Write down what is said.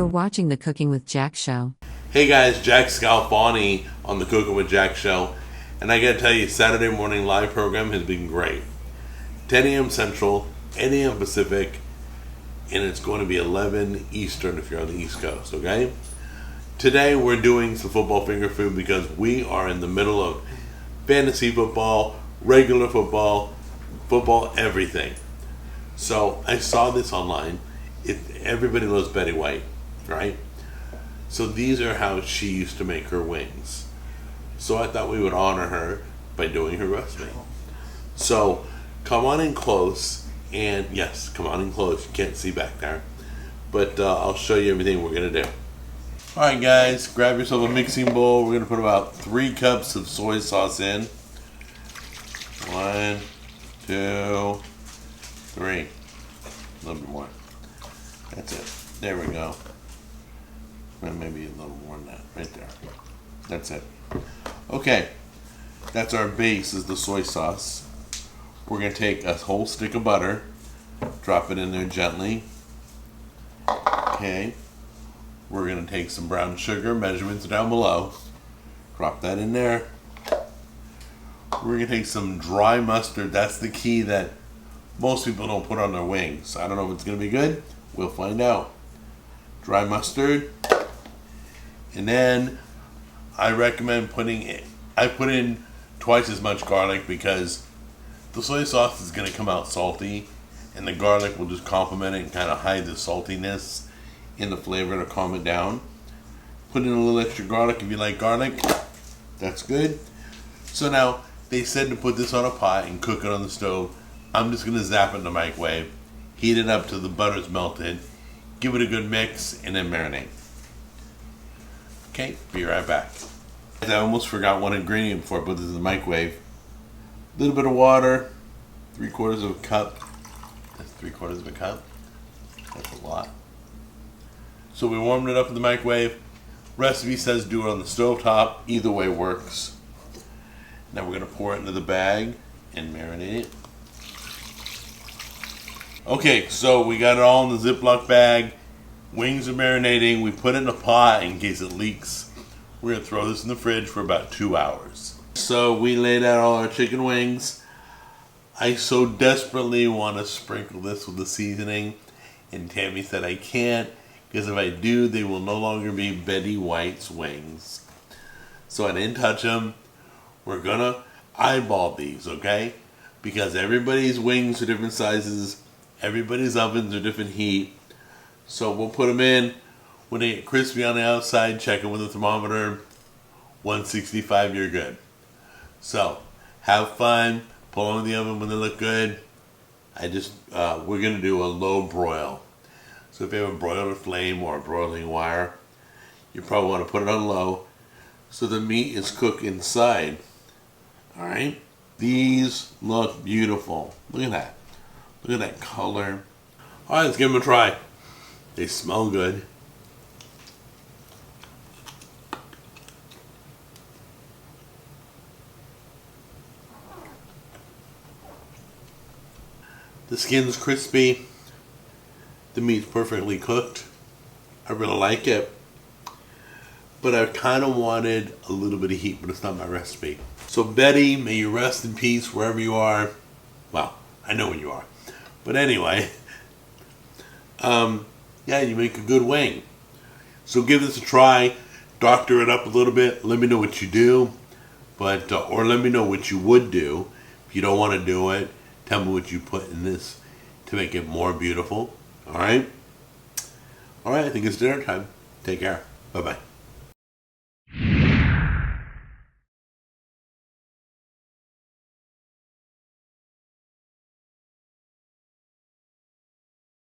You're watching the Cooking with Jack show. Hey guys, Jack Scalfani on the Cooking with Jack show. And I gotta tell you, Saturday morning live program has been great. 10 a.m. Central, 8 a.m. Pacific, and it's going to be 11 Eastern if you're on the East Coast, okay? Today we're doing some football finger food because we are in the middle of fantasy football, regular football, everything. So I saw this online. Everybody loves Betty White, right? So these are how she used to make her wings. So I thought we would honor her by doing her recipe. So come on in close, and yes, come on in close. You can't see back there, but I'll show you everything we're gonna do. All right, guys, grab yourself a mixing bowl. We're gonna put about 3 cups of soy sauce in. 1, 2, 3. A little bit more. That's it. There we go. And maybe a little more than that. Right there. That's it. Okay. That's our base, is the soy sauce. We're going to take a whole stick of butter. Drop it in there gently. Okay. We're going to take some brown sugar. Measurements down below. Drop that in there. We're going to take some dry mustard. That's the key that most people don't put on their wings. I don't know if it's going to be good. We'll find out. Dry mustard. And then I recommend I put in twice as much garlic because the soy sauce is going to come out salty, and the garlic will just complement it and kind of hide the saltiness in the flavor to calm it down. Put in a little extra garlic if you like garlic. That's good. So now, they said to put this on a pot and cook it on the stove. I'm just going to zap it in the microwave, heat it up till the butter's melted, give it a good mix, and then marinate. Okay, be right back. I almost forgot one ingredient before I put this in the microwave. A little bit of water, 3/4 of a cup. That's 3/4 of a cup. That's a lot. So we warmed it up in the microwave. Recipe says do it on the stovetop. Either way works. Now we're going to pour it into the bag and marinate it. Okay, so we got it all in the Ziploc bag. Wings are marinating. We put it in a pot in case it leaks. We're going to throw this in the fridge for about 2 hours. So we laid out all our chicken wings. I so desperately want to sprinkle this with the seasoning, and Tammy said I can't, because if I do, they will no longer be Betty White's wings. So I didn't touch them. We're going to eyeball these, okay? Because everybody's wings are different sizes. Everybody's ovens are different heat. So we'll put them in. When they get crispy on the outside, check it with a thermometer. 165, you're good. So have fun. Pull them in the oven when they look good. We're going to do a low broil. So if you have a broiler flame or a broiling wire, you probably want to put it on low so the meat is cooked inside. All right? These look beautiful. Look at that. Look at that color. All right, let's give them a try. They smell good. The skin's crispy. The meat's perfectly cooked. I really like it. But I kind of wanted a little bit of heat, but it's not my recipe. So Betty, may you rest in peace wherever you are. Well, I know where you are. But anyway, yeah, you make a good wing. So give this a try. Doctor it up a little bit. Let me know what you do. Or let me know what you would do. If you don't want to do it, tell me what you put in this to make it more beautiful. All right? All right, I think it's dinner time. Take care. Bye-bye.